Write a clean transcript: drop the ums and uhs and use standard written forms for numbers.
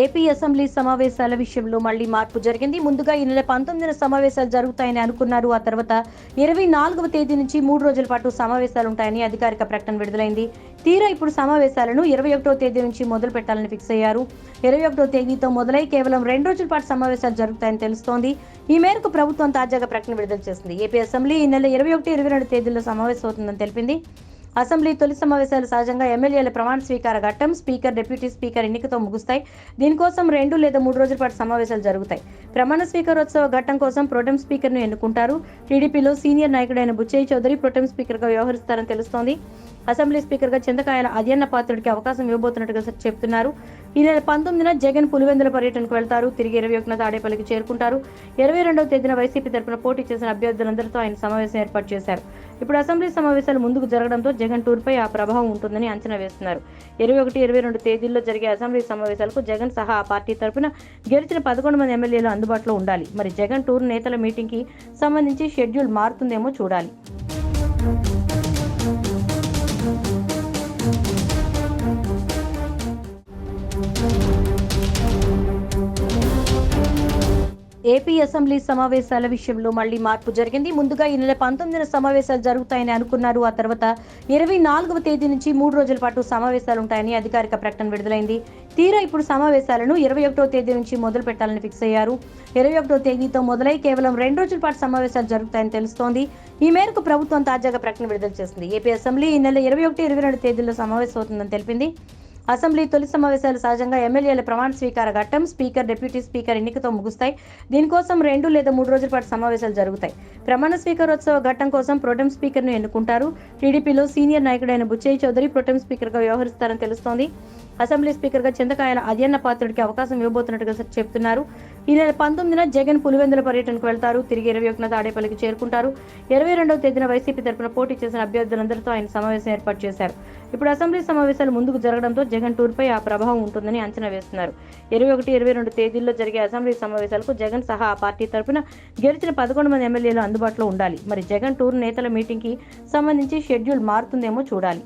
AP assembly సమావేశాల విషయంలో మళ్లీ మార్పు జరిగింది. ముందుగా ఈ నెల 19న సమావేశాలు జరుగుతాయని అనుకున్నారు. ఆ తర్వాత 24వ తేదీ నుంచి 3 రోజుల పాటు సమావేశాలు ఉంటాయని అధికారిక ప్రకటన విడుదలైంది. తీరా ఇప్పుడు సమావేశాలను 21వ తేదీ నుంచి మొదలు పెట్టాలని ఫిక్స్ అయ్యారు. 21వ తేదీతో మొదలై కేవలం 2 రోజుల పాటు సమావేశాలు జరుగుతాయని తెలుస్తోంది. ఈ మేరకు ప్రభుత్వం తాజాగా ప్రకటన విడుదల చేసింది. ఏపీ అసెంబ్లీ ఈ నెల 21, 22 తేదీల్లో సమావేశం అవుతుందని తెలిపింది. అసెంబ్లీ తొలి సమావేశాలు సహజంగా ఎమ్మెల్యేల ప్రమాణ స్వీకార ఘట్టం, స్పీకర్, డిప్యూటీ స్పీకర్ ఎన్నికతో ముగుస్తాయి. దీనికోసం 2 లేదా 3 రోజుల పాటు సమావేశాలు జరుగుతాయి. ప్రమాణ స్వీకారోత్సవ ఘట్టం కోసం ప్రొటెం స్పీకర్ను ఎన్నుకుంటారు. టీడీపీలో సీనియర్ నాయకుడైన బుచ్చయ్య చౌదరి ప్రొటెం స్పీకర్గా వ్యవహరిస్తారని తెలుస్తోంది. అసెంబ్లీ స్పీకర్గా చింతకాయల అయ్యన్న పాత్రుడికి అవకాశం ఇవ్వబోతున్నట్టుగా చెప్తున్నారు. ఈ నెల 19న జగన్ పులివెందుల పర్యటనకు వెళ్తారు. తిరిగి 21న తాడేపల్లికి చేరుకుంటారు. 22వ తేదీన వైసీపీ తరపున పోటీ చేసిన అభ్యర్థులందరితో ఆయన సమావేశం ఏర్పాటు చేశారు. ఇప్పుడు అసెంబ్లీ సమావేశాలు ముందుకు జరగడంతో జగన్ టూర్పై ఆ ప్రభావం ఉంటుందని అంచనా వేస్తున్నారు. 21, 22 తేదీల్లో జరిగే అసెంబ్లీ సమావేశాలకు జగన్ సహా ఆ పార్టీ తరపున గెలిచిన 11 మంది ఎమ్మెల్యేలు అందుబాటులో ఉండాలి. మరి జగన్ టూర్ నేతల మీటింగ్కి సంబంధించి షెడ్యూల్ మారుతుందేమో చూడాలి. ఏపీ అసెంబ్లీ సమావేశాల విషయంలో మళ్లీ మార్పు జరిగింది. ముందుగా ఈ నెల 19న సమావేశాలు జరుగుతాయని అనుకున్నారు. ఆ తర్వాత 24వ తేదీ నుంచి 3 రోజుల పాటు సమావేశాలు ఉంటాయని అధికారిక ప్రకటన విడుదలైంది. తీరా ఇప్పుడు సమావేశాలను 21వ తేదీ నుంచి మొదలు పెట్టాలని ఫిక్స్ అయ్యారు. 21వ తేదీతో మొదలై కేవలం 2 రోజుల పాటు సమావేశాలు జరుగుతాయని తెలుస్తోంది. ఈ మేరకు ప్రభుత్వం తాజాగా ప్రకటన విడుదల చేసింది. ఏపీ అసెంబ్లీ ఈ నెల 21, 22 తేదీల్లో సమావేశం అవుతుందని తెలిపింది. అసెంబ్లీ తొలి సమావేశాలు సహజంగా ఎమ్మెల్యేల ప్రమాణ స్వీకార ఘట్టం, స్పీకర్, డిప్యూటీ స్పీకర్ ఎన్నికతో ముగుస్తాయి. దీనికోసం 2 లేదా 3 రోజుల పాటు సమావేశాలు జరుగుతాయి. ప్రమాణ స్వీకారోత్సవ ఘట్టం కోసం ప్రొటెం స్పీకర్ను ఎన్నుకుంటారు. టీడీపీలో సీనియర్ నాయకుడైన బుచ్చయ్య చౌదరి ప్రొటెం స్పీకర్గా వ్యవహరిస్తారని తెలుస్తోంది. అసెంబ్లీ స్పీకర్గా చింతకాయల అయ్యన్న పాత్రుడికి అవకాశం ఇవ్వబోతున్నట్టుగా చెప్తున్నారు. ఈ నెల 19న జగన్ పులివెందుల పర్యటనకు వెళ్తారు. తిరిగి 21న తాడేపల్లికి చేరుకుంటారు. 22వ తేదీన వైసీపీ తరపున పోటీ చేసిన అభ్యర్థులందరితో ఆయన సమావేశం ఏర్పాటు చేశారు. ఇప్పుడు అసెంబ్లీ సమావేశాలు ముందుకు జరగడంతో జగన్ టూర్పై ఆ ప్రభావం ఉంటుందని అంచనా వేస్తున్నారు. 21, 22 తేదీల్లో జరిగే అసెంబ్లీ సమావేశాలకు జగన్ సహా ఆ పార్టీ తరపున గెలిచిన 11 మంది ఎమ్మెల్యేలు అందుబాటులో ఉండాలి. మరి జగన్ టూర్ నేతల మీటింగ్కి సంబంధించి షెడ్యూల్ మారుతుందేమో చూడాలి.